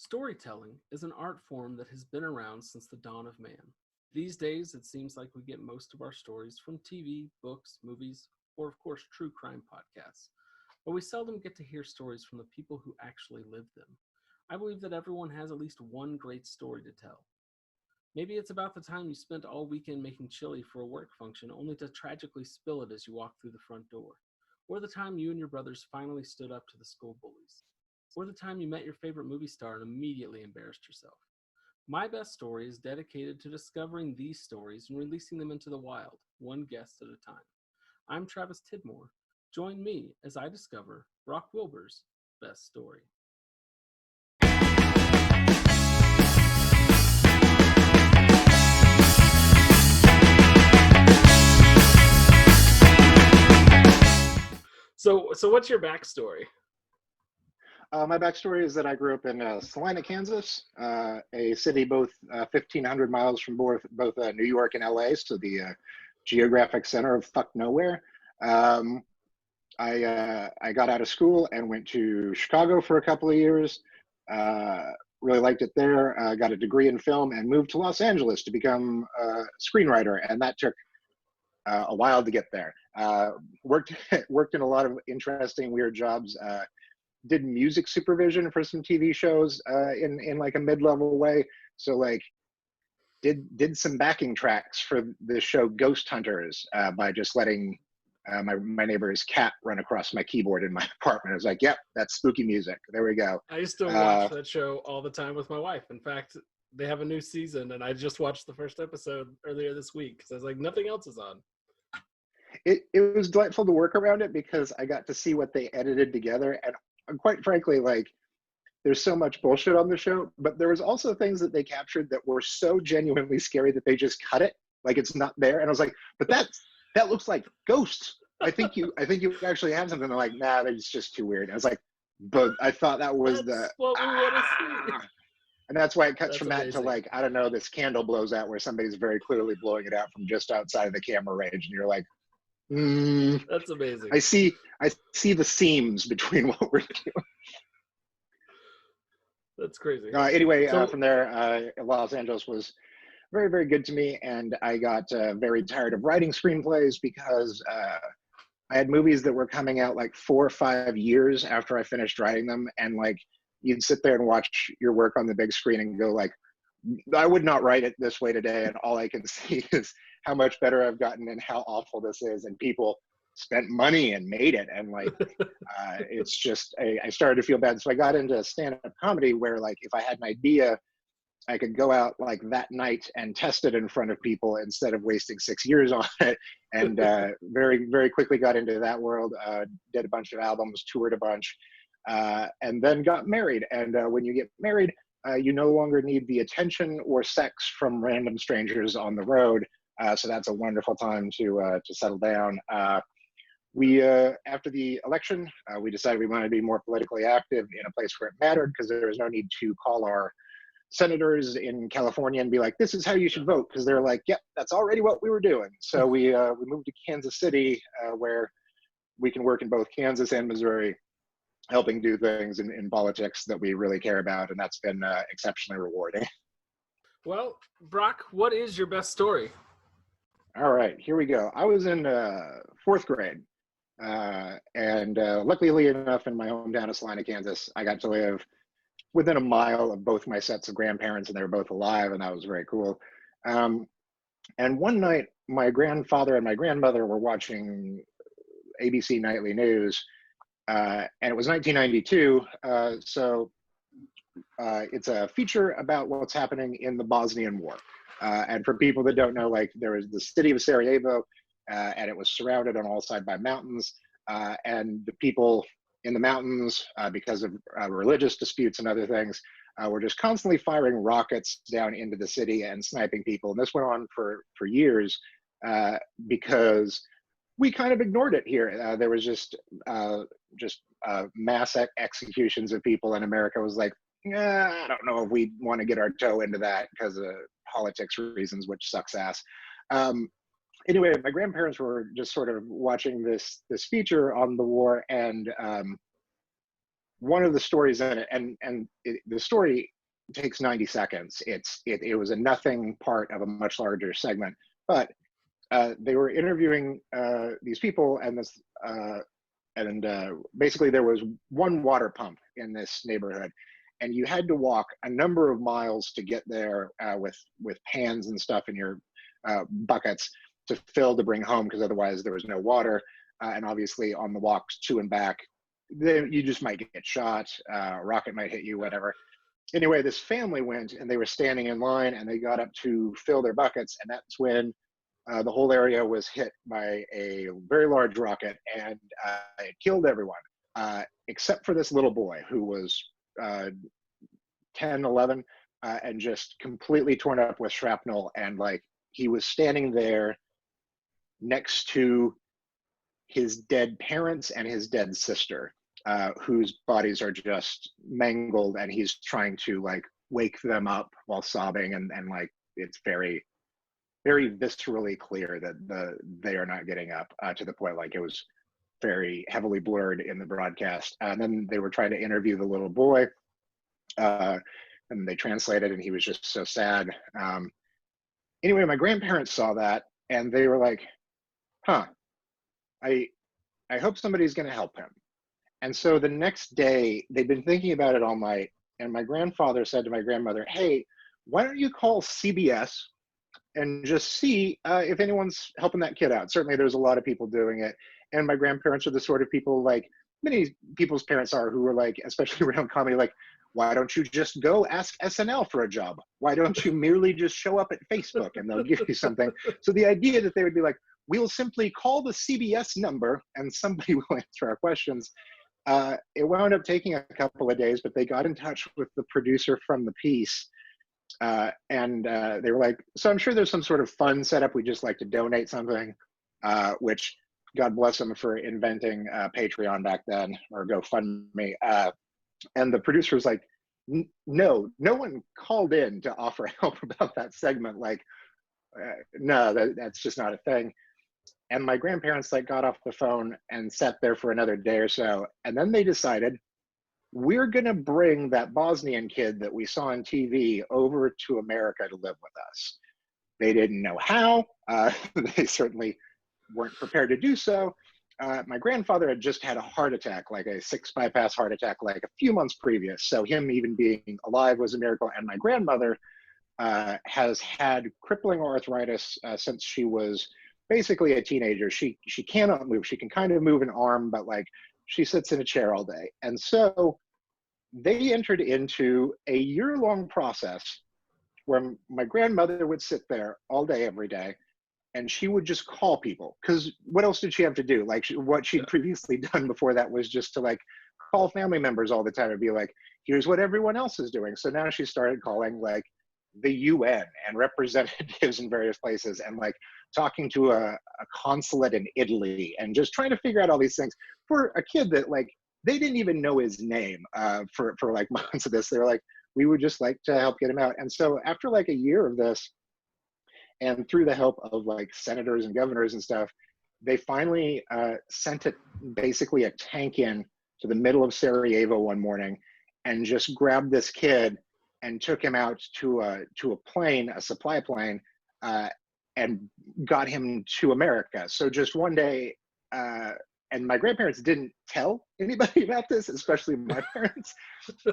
Storytelling is an art form that has been around since the dawn of man. These days, it seems like we get most of our stories from TV, books, movies, or of course, true crime podcasts. But we seldom get to hear stories from the people who actually lived them. I believe that everyone has at least one great story to tell. Maybe it's about the time you spent all weekend making chili for a work function only to tragically spill it as you walked through the front door. Or the time you and your brothers finally stood up to the school bullies. Or the time you met your favorite movie star and immediately embarrassed yourself. My best story is dedicated to discovering these stories and releasing them into the wild, one guest at a time. I'm Travis Tidmore. Join me as I discover Brock Wilbur's best story. So what's your backstory? My backstory is that I grew up in Salina, Kansas, a city both 1,500 miles from both New York and LA, so the geographic center of fuck nowhere. I got out of school and went to Chicago for a couple of years. Really liked it there. Got a degree in film and moved to Los Angeles to become a screenwriter, and that took a while to get there. Worked in a lot of interesting, weird jobs. Did music supervision for some TV shows in like a mid-level way. So like did some backing tracks for the show Ghost Hunters by just letting my neighbor's cat run across my keyboard in my apartment. I was like, yep, that's spooky music. There we go. I used to watch that show all the time with my wife. In fact, they have a new season, and I just watched the first episode earlier this week because I was like, nothing else is on. It was delightful to work around it because I got to see what they edited together, and quite frankly, like there's so much bullshit on the show, but there was also things that they captured that were so genuinely scary that they just cut it, like it's not there. And I was like, but that looks like ghosts. I think you actually have something. They're like, nah, it's just too weird. And I was like, but I thought that was That's what we want to see. And that's why it cuts That's from amazing. that to like, I don't know, this candle blows out where somebody's very clearly blowing it out from just outside of the camera range, and you're like, that's amazing. I see the seams between what we're doing. That's crazy. Anyway, from there, Los Angeles was very, very good to me, and I got very tired of writing screenplays because I had movies that were coming out like 4 or 5 years after I finished writing them, and like you'd sit there and watch your work on the big screen and go like, I would not write it this way today, and all I can see is how much better I've gotten and how awful this is, and people spent money and made it, and like it's just I started to feel bad. So I got into stand-up comedy where like if I had an idea, I could go out like that night and test it in front of people instead of wasting 6 years on it. And very, very quickly got into that world, did a bunch of albums, toured a bunch, and then got married. And when you get married, you no longer need the attention or sex from random strangers on the road. So that's a wonderful time to settle down. We, after the election, we decided we wanted to be more politically active in a place where it mattered, because there was no need to call our senators in California and be like, this is how you should vote, because they're like, yep, that's already what we were doing. So we moved to Kansas City, where we can work in both Kansas and Missouri, helping do things in politics that we really care about, and that's been exceptionally rewarding. Well, Brock, what is your best story? All right, here we go. I was in 4th grade. And luckily enough, in my hometown of Salina, Kansas, I got to live within a mile of both my sets of grandparents, and they were both alive, and that was very cool. And one night, my grandfather and my grandmother were watching ABC Nightly News, and it was 1992, so it's a feature about what's happening in the Bosnian War. And for people that don't know, like there was the city of Sarajevo, and it was surrounded on all sides by mountains, and the people in the mountains, because of religious disputes and other things, were just constantly firing rockets down into the city and sniping people. And this went on for years, because we kind of ignored it here. There was just mass executions of people, and America was like, I don't know if we want to get our toe into that because of politics reasons, which sucks ass. Anyway, my grandparents were just sort of watching this feature on the war, and one of the stories in it, the story takes 90 seconds. It was a nothing part of a much larger segment, but they were interviewing these people, and basically there was one water pump in this neighborhood, and you had to walk a number of miles to get there with pans and stuff in your buckets to fill to bring home, because otherwise there was no water. And obviously on the walks to and back, you just might get shot, a rocket might hit you, whatever. Anyway, this family went, and they were standing in line, and they got up to fill their buckets, and that's when the whole area was hit by a very large rocket, and it killed everyone, except for this little boy who was 10, 11, and just completely torn up with shrapnel. And like, he was standing there next to his dead parents and his dead sister, whose bodies are just mangled, and he's trying to like wake them up while sobbing, and like, it's very, very viscerally clear that they are not getting up, to the point like it was very heavily blurred in the broadcast. And then they were trying to interview the little boy, and they translated, and he was just so sad. Anyway, my grandparents saw that, and they were like, huh, I hope somebody's going to help him. And so the next day, they'd been thinking about it all night, and my grandfather said to my grandmother, hey, why don't you call CBS and just see if anyone's helping that kid out? Certainly there's a lot of people doing it. And my grandparents are the sort of people, like many people's parents are, who are like, especially around comedy, like, why don't you just go ask SNL for a job? Why don't you merely just show up at Facebook and they'll give you something? So the idea that they would be like, we'll simply call the CBS number and somebody will answer our questions. It wound up taking a couple of days, but they got in touch with the producer from the piece. And they were like, so I'm sure there's some sort of fund set up. We just like to donate something, which God bless them for inventing Patreon back then, or GoFundMe. And the producer was like, no one called in to offer help about that segment. Like, no, that's just not a thing. And my grandparents like got off the phone and sat there for another day or so. And then they decided, we're going to bring that Bosnian kid that we saw on TV over to America to live with us. They didn't know how. They certainly weren't prepared to do so. My grandfather had just had a heart attack, like a 6 bypass heart attack, like a few months previous. So him even being alive was a miracle. And my grandmother has had crippling arthritis since she was basically a teenager. She cannot move. She can kind of move an arm, but like, she sits in a chair all day. And so they entered into a year-long process where my grandmother would sit there all day, every day, and she would just call people. Because what else did she have to do? Like, what she'd previously done before that was just to like call family members all the time and be like, here's what everyone else is doing. So now she started calling like the UN and representatives in various places, and like talking to a consulate in Italy, and just trying to figure out all these things for a kid that like, they didn't even know his name for like months of this. They were like, we would just like to help get him out. And so after like a year of this, and through the help of like senators and governors and stuff, they finally sent it, basically a tank in to the middle of Sarajevo one morning, and just grabbed this kid and took him out to a plane, a supply plane, and got him to America. So just one day, and my grandparents didn't tell anybody about this, especially my parents.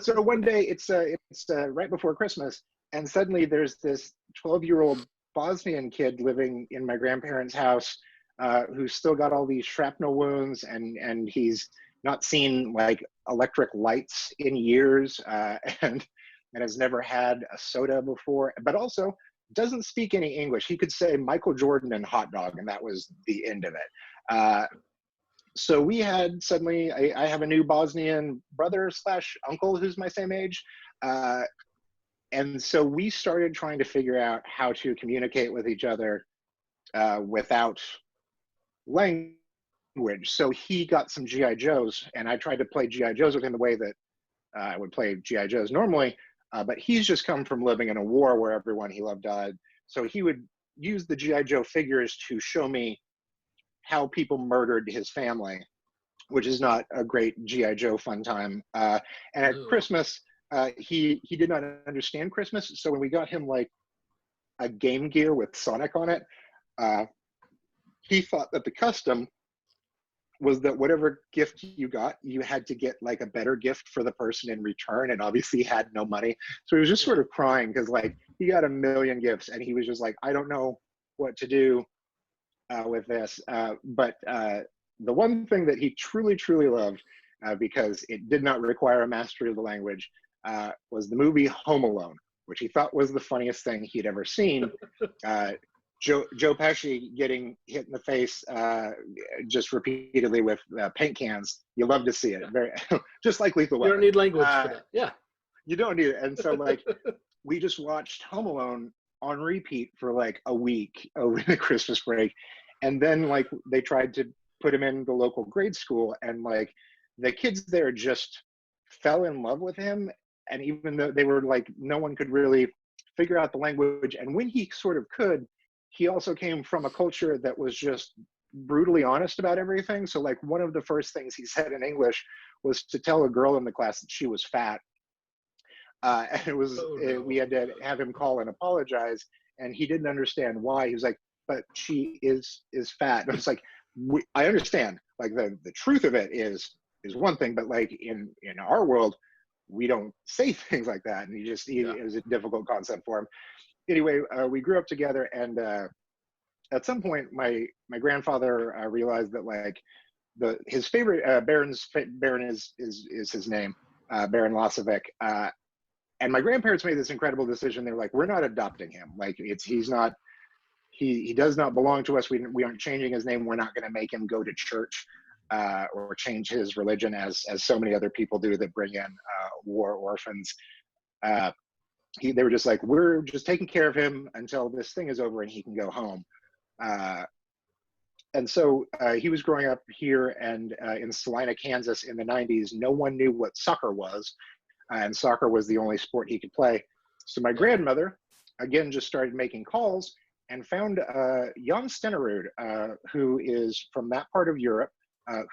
So one day, it's right before Christmas, and suddenly there's this 12-year-old Bosnian kid living in my grandparents' house, who's still got all these shrapnel wounds, and he's not seen like electric lights in years, and has never had a soda before, but also doesn't speak any English. He could say Michael Jordan and hot dog, and that was the end of it. So we had suddenly, I have a new Bosnian brother / uncle who's my same age. And so we started trying to figure out how to communicate with each other without language. So he got some G.I. Joes, and I tried to play G.I. Joes with him the way that I would play G.I. Joes normally. But he's just come from living in a war where everyone he loved died. So he would use the G.I. Joe figures to show me how people murdered his family. which is not a great GI Joe fun time. And at No. Christmas, he did not understand Christmas, so when we got him like a Game Gear with Sonic on it, uh, he thought that the custom was that whatever gift you got, you had to get like a better gift for the person in return, and obviously he had no money. So he was just sort of crying because like he got a million gifts and he was just like, I don't know what to do with this. But the one thing that he truly, truly loved, because it did not require a mastery of the language, was the movie Home Alone, which he thought was the funniest thing he'd ever seen. Joe Pesci getting hit in the face just repeatedly with paint cans. You love to see it. Very, just like Lethal Weapon. You don't need language for that. Yeah. You don't need it. And so like we just watched Home Alone on repeat for like a week over the Christmas break. And then like they tried to put him in the local grade school, and like the kids there just fell in love with him. And even though they were like, no one could really figure out the language. And when he sort of could, he also came from a culture that was just brutally honest about everything. So like one of the first things he said in English was to tell a girl in the class that she was fat. And it was, we had to have him call and apologize. And he didn't understand why. He was like, but she is fat. And I was like, I understand. Like the truth of it is one thing, but like in our world, we don't say things like that. And it was a difficult concept for him. Anyway, we grew up together, and at some point, my grandfather realized that like his favorite Baron is his name, Baron Lasovic, and my grandparents made this incredible decision. They're like, we're not adopting him. Like he does not belong to us. We aren't changing his name. We're not going to make him go to church or change his religion as so many other people do that bring in war orphans. They were just like, we're just taking care of him until this thing is over and he can go home. And so he was growing up here and in Salina, Kansas in the 90s. No one knew what soccer was, and soccer was the only sport he could play. So my grandmother, again, just started making calls and found Jan Stenerud, who is from that part of Europe,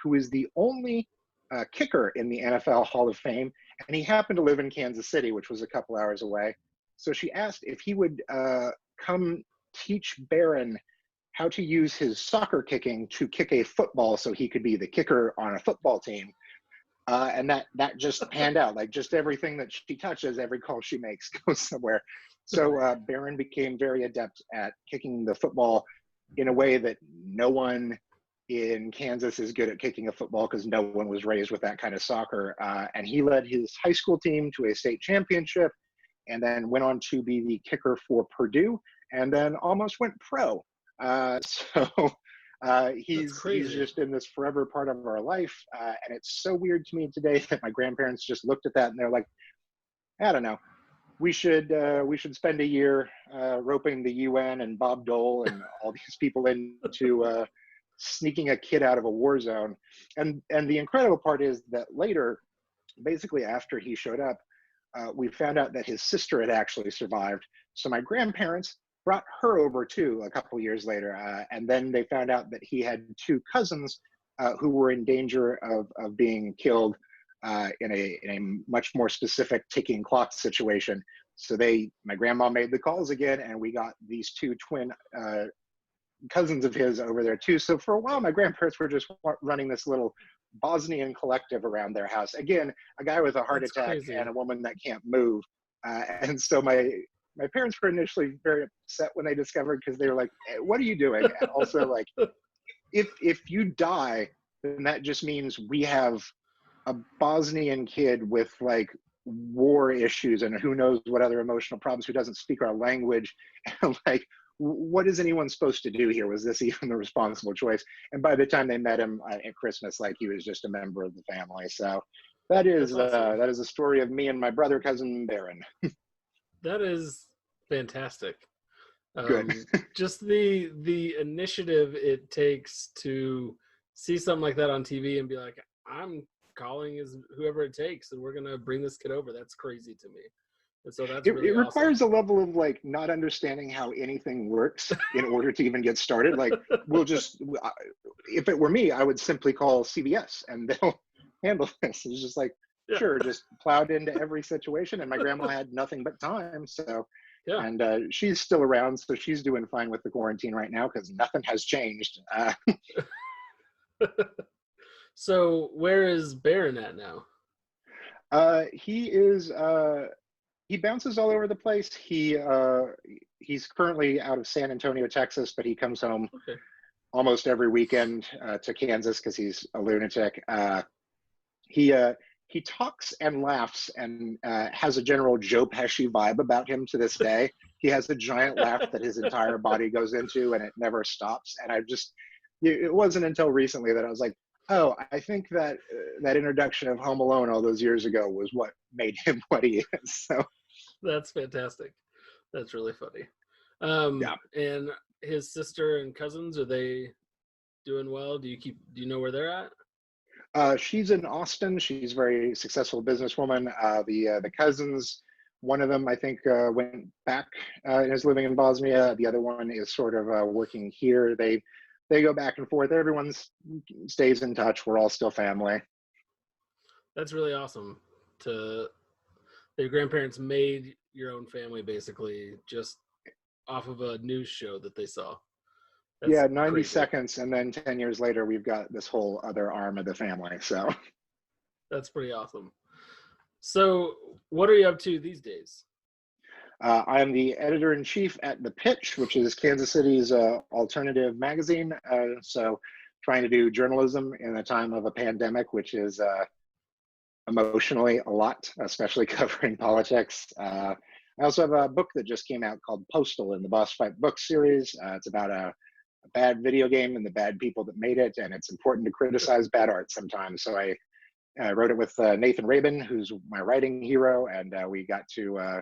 who is the only kicker in the NFL Hall of Fame. And he happened to live in Kansas City, which was a couple hours away. So she asked if he would come teach Baron how to use his soccer kicking to kick a football so he could be the kicker on a football team. And that just panned out. Like just everything that she touches, every call she makes goes somewhere. So Baron became very adept at kicking the football in a way that no one in Kansas is good at kicking a football, because no one was raised with that kind of soccer. And he led his high school team to a state championship, and then went on to be the kicker for Purdue, and then almost went pro. He's just in this forever part of our life. And it's so weird to me today that my grandparents just looked at that and they're like, I don't know, we should spend a year roping the UN and Bob Dole and all these people into sneaking a kid out of a war zone. And the incredible part is that later, basically after he showed up, we found out that his sister had actually survived. So my grandparents brought her over too a couple years later. And then they found out that he had two cousins who were in danger of being killed in a much more specific ticking clock situation. So my grandma made the calls again, and we got these two twin cousins of his over there too. So for a while, my grandparents were just running this little Bosnian collective around their house. Again, a guy with a heart attack and a woman that can't move. And so my parents were initially very upset when they discovered, because they were like, hey, what are you doing? And also like, if you die, then that just means we have a Bosnian kid with like war issues and who knows what other emotional problems, who doesn't speak our language. And like, what is anyone supposed to do here? Was this even the responsible choice? And by the time they met him at Christmas, like he was just a member of the family. So that is awesome. That is a story of me and my brother cousin Baron. That is fantastic. Good. Just the initiative it takes to see something like that on TV and be like, I'm calling as whoever it takes, and we're gonna bring this kid over. That's crazy to me. And so that's it really awesome. requires a level of like not understanding how anything works in order to even get started. Like if it were me, I would simply call CBS and they'll handle this. It's just like, Yeah. sure, just plowed into every situation. And my grandma had nothing but time. So, Yeah. and she's still around. So she's doing fine with the quarantine right now because nothing has changed. So where is Baron at now? He bounces all over the place. He's currently out of San Antonio, Texas, but he comes home Okay. almost every weekend to Kansas because he's a lunatic. He talks and laughs and has a general Joe Pesci vibe about him to this day. He has a giant laugh that his entire body goes into, and it never stops. And it wasn't until recently that I was like, oh, I think that that introduction of Home Alone all those years ago was what made him what he is. So That's fantastic. That's really funny. yeah. And his sister and cousins, are they doing well? Do you know where they're at? She's in Austin. She's a very successful businesswoman. The cousins, one of them I think went back and is living in Bosnia. The other one is sort of working here. They go back and forth. Everyone stays in touch. We're all still family. That's really awesome. Your grandparents made your own family basically just off of a news show that they saw. That's Yeah, 90 crazy. seconds, and then 10 years later, we've got this whole other arm of the family. So That's pretty awesome. So what are you up to these days? I'm the editor-in-chief at The Pitch, which is Kansas City's alternative magazine. So trying to do journalism in a time of a pandemic, which is emotionally a lot, especially covering politics. I also have a book that just came out called Postal in the Boss Fight book series. It's about a bad video game and the bad people that made it, and it's important to criticize bad art sometimes. So I wrote it with Nathan Rabin, who's my writing hero, and we got to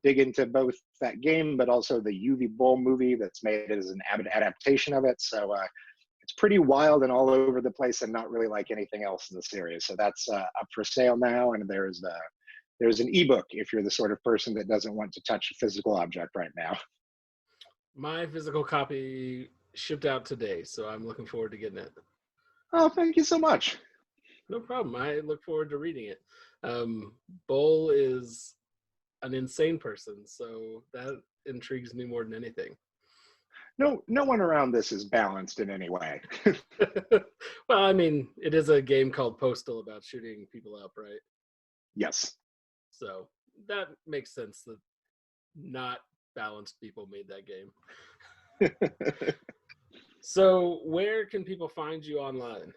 dig into both that game, but also the UV Bowl movie that's made as an adaptation of it. So it's pretty wild and all over the place and not really like anything else in the series. So that's up for sale now, and there's an ebook if you're the sort of person that doesn't want to touch a physical object right now. My physical copy shipped out today, so I'm looking forward to getting it. Oh, thank you so much. No problem. I look forward to reading it. Bull is an insane person, so that intrigues me more than anything. No one around this is balanced in any way. Well, I mean, it is a game called Postal about shooting people up, right? Yes. So that makes sense that not balanced people made that game. So where can people find you online?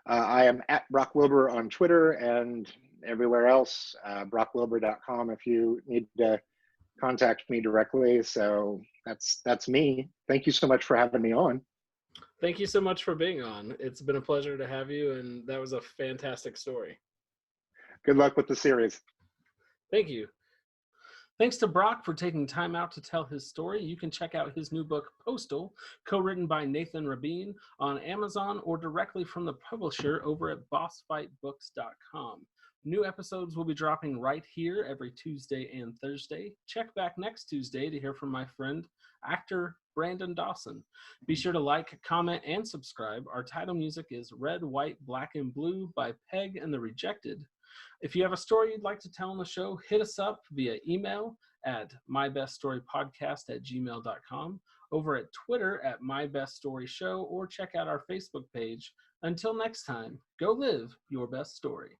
I am at Brock Wilbur on Twitter and everywhere else. BrockWilbur.com if you need to contact me directly. So that's me. Thank you so much for having me on. Thank you so much for being on. It's been a pleasure to have you, and that was a fantastic story. Good luck with the series. Thank you. Thanks to Brock for taking time out to tell his story. You can check out his new book, Postal, co-written by Nathan Rabin, on Amazon or directly from the publisher over at bossfightbooks.com. New episodes will be dropping right here every Tuesday and Thursday. Check back next Tuesday to hear from my friend, actor Brandon Dawson. Be sure to like, comment, and subscribe. Our title music is Red, White, Black, and Blue by Peg and the Rejected. If you have a story you'd like to tell on the show, hit us up via email at mybeststorypodcast@gmail.com, over at Twitter at mybeststoryshow, or check out our Facebook page. Until next time, go live your best story.